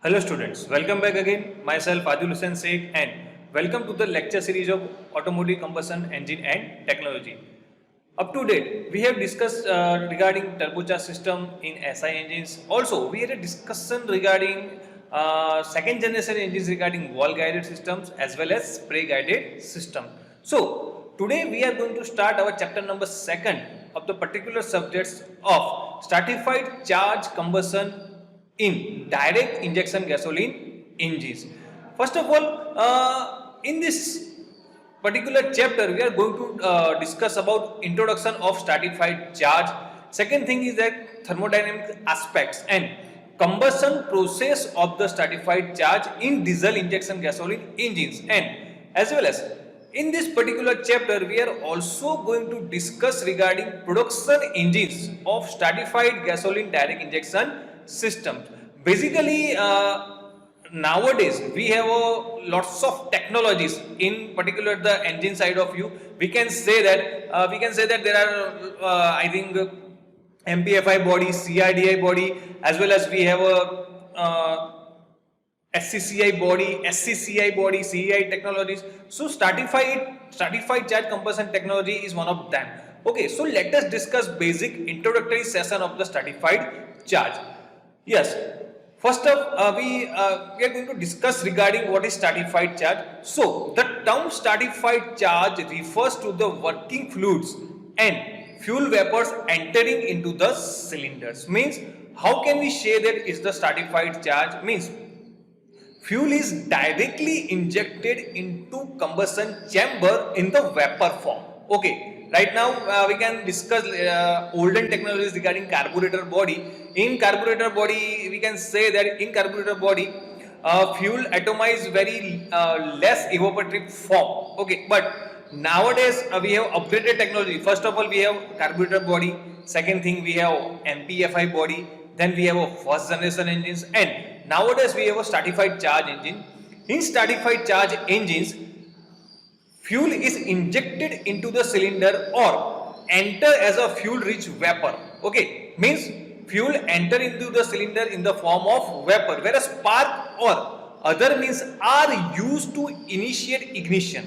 Hello students, welcome back again. Myself Adil Hussain Sheikh and welcome to the lecture series of Automotive Combustion Engine and Technology. Up to date, we have discussed regarding turbocharged system in SI engines. Also, we had a discussion regarding second generation engines regarding wall guided systems as well as spray guided system. So, today we are going to start our chapter number 2 of the particular subjects of stratified charge combustion in direct injection gasoline engines. First of all, in this particular chapter, we are going to discuss about introduction of stratified charge. Second thing is that thermodynamic aspects and combustion process of the stratified charge in diesel injection gasoline engines, and as well as in this particular chapter, we are also going to discuss regarding production engines of stratified gasoline direct injection systems. Basically, nowadays we have lots of technologies. In particular, the engine side of view, we can say that there are I think MPFI body, CRDI body, as well as we have a SCCI body, SCCI body, CEI technologies. So stratified charge combustion technology is one of them. Okay, so let us discuss basic introductory session of the stratified charge. Yes, first up we are going to discuss regarding what is stratified charge. So the term stratified charge refers to the working fluids and fuel vapors entering into the cylinders. Means, how can we say that is the stratified charge? Means, fuel is directly injected into combustion chamber in the vapor form. Okay, right now we can discuss olden technologies regarding carburetor body. In carburetor body, we can say that in carburetor body, fuel atomized very less evaporative form. Okay, but nowadays we have upgraded technology. First of all, we have carburetor body. Second thing, we have MPFI body. Then we have a first generation engines, and nowadays we have a stratified charge engine. In stratified charge engines, fuel is injected into the cylinder or enter as a fuel rich vapor. Okay, means fuel enter into the cylinder in the form of vapor, whereas spark or other means are used to initiate ignition.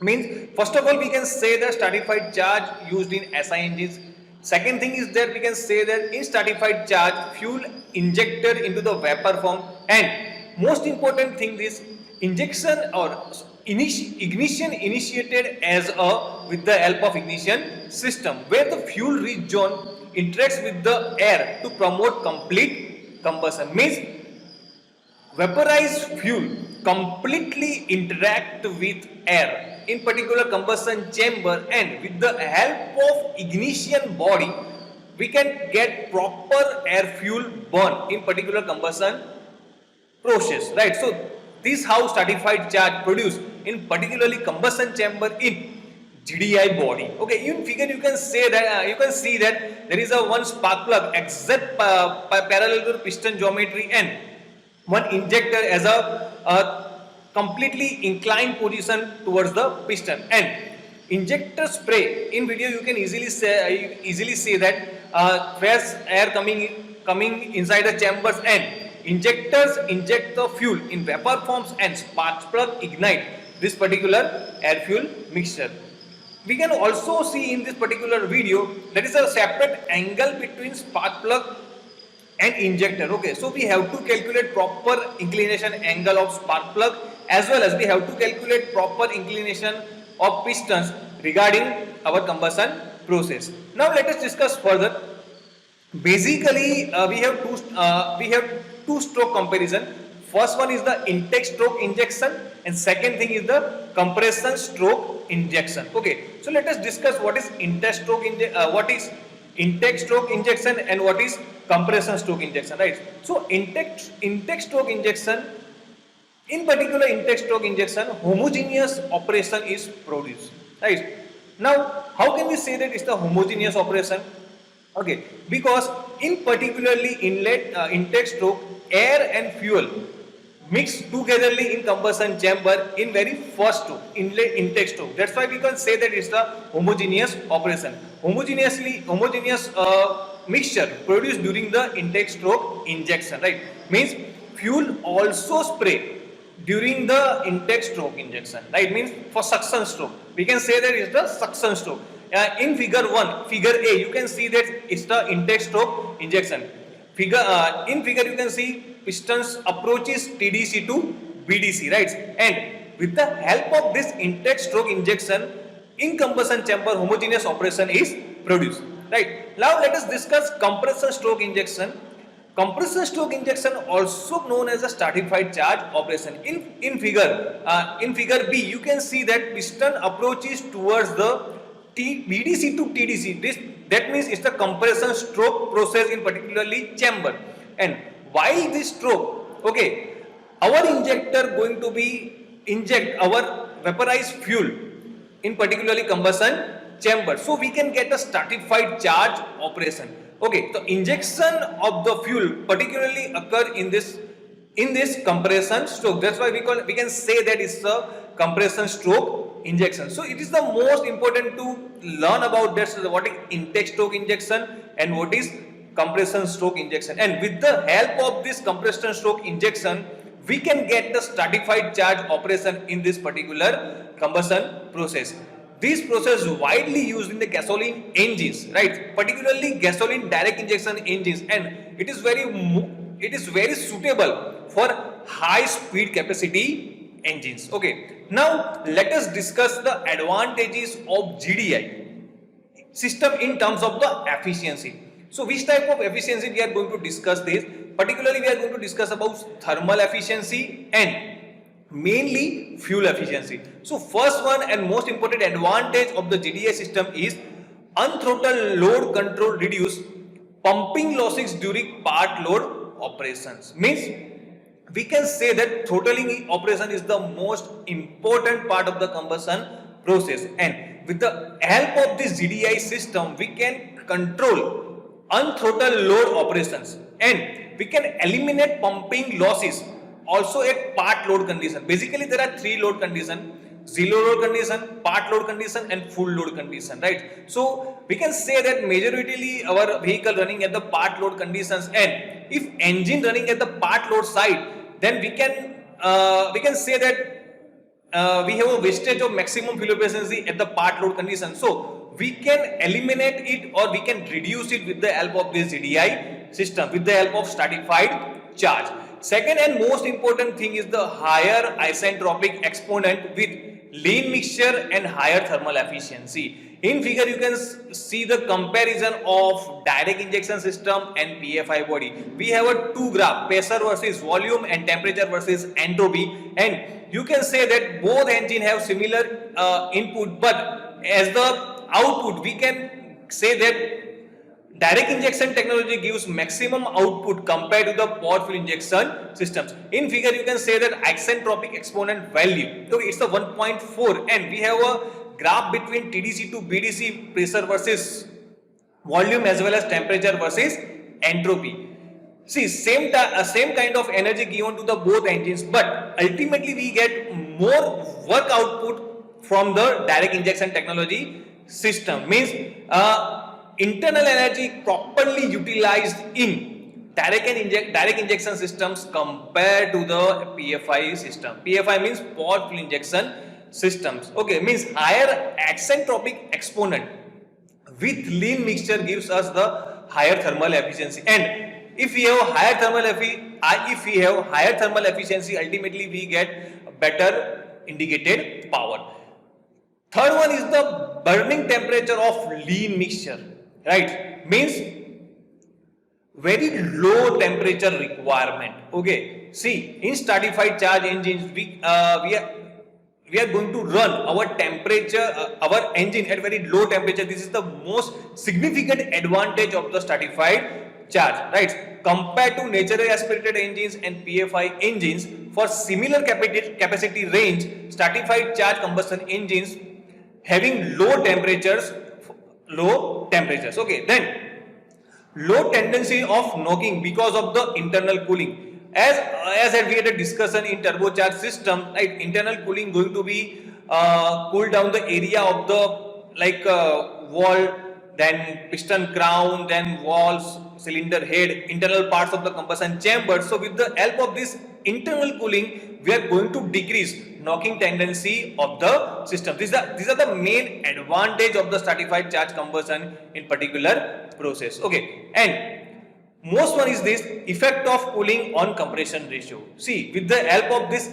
Means, first of all, we can say that stratified charge used in SI engines. Second thing is that we can say that in stratified charge, fuel injected into the vapor form, and most important thing is injection or ignition initiated as a with the help of ignition system, where the fuel rich zone interacts with the air to promote complete combustion. Means, vaporized fuel completely interact with air in particular combustion chamber, and with the help of ignition body we can get proper air fuel burn in particular combustion process, right? So this how stratified charge produced in particularly combustion chamber in GDI body. Okay, in figure you can say that you can see that there is a one spark plug exact parallel to piston geometry, and one injector as a completely inclined position towards the piston, and injector spray. In video you can easily see that fresh air coming inside the chambers, and injectors inject the fuel in vapor forms, and spark plug ignite this particular air fuel mixture. We can also see in this particular video there is a separate angle between spark plug and injector. Okay, so we have to calculate proper inclination angle of spark plug, as well as we have to calculate proper inclination of pistons regarding our combustion process. Now let us discuss further. Basically, we have two stroke comparison. First one is the intake stroke injection, and second thing is the compression stroke injection. Okay, so let us discuss what is intake stroke injection and what is compression stroke injection, right? So intake stroke injection, in particular intake stroke injection, homogeneous operation is produced, right? Now how can we say that it's the homogeneous operation? Okay, because in particularly intake stroke, air and fuel mix togetherly in combustion chamber in very first stroke, intake stroke. That's why we can say that it's the homogeneous operation. Homogeneous mixture produced during the intake stroke injection, right? Means fuel also spray during the intake stroke injection, right? Means for suction stroke, we can say that it's the suction stroke. In figure 1, figure A, you can see that it's the intake stroke injection. In figure you can see pistons approaches TDC to BDC, right? And with the help of this intake stroke injection, in combustion chamber homogeneous operation is produced, right? Now let us discuss compression stroke injection. Compression stroke injection, also known as a stratified charge operation. In figure B, you can see that piston approaches towards the BDC to TDC. That means it's the compression stroke process in particularly chamber. And while this stroke, okay, our injector going to be inject our vaporized fuel in particularly combustion chamber, so we can get a stratified charge operation. Okay, the injection of the fuel particularly occur in this compression stroke. That's why we can say that it's a compression stroke injection. So it is the most important to learn about this, what is intake stroke injection and what is compression stroke injection. And with the help of this compression stroke injection, we can get the stratified charge operation in this particular combustion process. This process is widely used in the gasoline engines, right? Particularly gasoline direct injection engines, and it is very suitable for high speed capacity engines. Okay, now let us discuss the advantages of GDI system in terms of the efficiency. So which type of efficiency we are going to discuss this? Particularly we are going to discuss about thermal efficiency and mainly fuel efficiency. So first one and most important advantage of the GDI system is unthrottled load control reduce pumping losses during part load operations. Means we can say that throttling operation is the most important part of the combustion process, and with the help of this GDI system we can control unthrottled load operations and we can eliminate pumping losses also at part load condition. Basically there are three load condition: zero load condition, part load condition and full load condition, right? So we can say that majority our vehicle running at the part load conditions, and if engine running at the part load side, then we can say that we have a wastage of maximum fuel efficiency at the part load condition. So we can eliminate it or we can reduce it with the help of this GDI system, with the help of stratified charge. Second and most important thing is the higher isentropic exponent with lean mixture and higher thermal efficiency. In figure you can see the comparison of direct injection system and PFI body. We have a two graph, pressure versus volume and temperature versus entropy, and you can say that both engine have similar input, but as the output we can say that direct injection technology gives maximum output compared to the port fuel injection systems. In figure you can say that isentropic exponent value, so it's a 1.4, and we have a graph between TDC to BDC, pressure versus volume as well as temperature versus entropy. See, same kind of energy given to the both engines, but ultimately we get more work output from the direct injection technology system. Means internal energy properly utilized in direct injection systems compared to the PFI system. PFI means port fuel injection systems. Okay, means higher isentropic exponent with lean mixture gives us the higher thermal efficiency, and if we have higher thermal efficiency, ultimately we get better indicated power. Third one is the burning temperature of lean mixture, right? Means very low temperature requirement. Okay, see, in stratified charge engines we are going to run our our engine at very low temperature. This is the most significant advantage of the stratified charge, right? Compared to naturally aspirated engines and PFI engines, for similar capacity range, stratified charge combustion engines having low temperatures. Okay, then low tendency of knocking because of the internal cooling. As we had a discussion in turbocharged system, right? Internal cooling going to be cool down the area of the wall then piston crown, then walls, cylinder head, internal parts of the combustion chamber. So with the help of this internal cooling, we are going to decrease knocking tendency of the system. These are the main advantage of the stratified charge combustion in particular process. Okay, and most one is this effect of cooling on compression ratio. See, with the help of this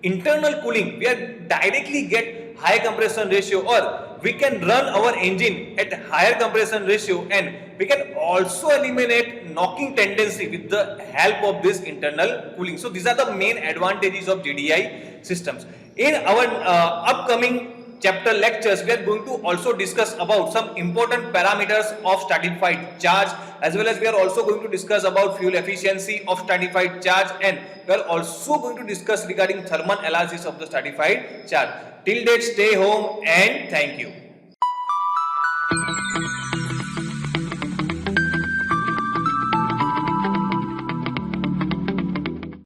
internal cooling, we are directly get high compression ratio, or we can run our engine at higher compression ratio, and we can also eliminate knocking tendency with the help of this internal cooling. So these are the main advantages of GDI systems. In our upcoming chapter lectures, we are going to also discuss about some important parameters of stratified charge, as well as we are also going to discuss about fuel efficiency of stratified charge, and we are also going to discuss regarding thermal analysis of the stratified charge. Till date, stay home and thank you.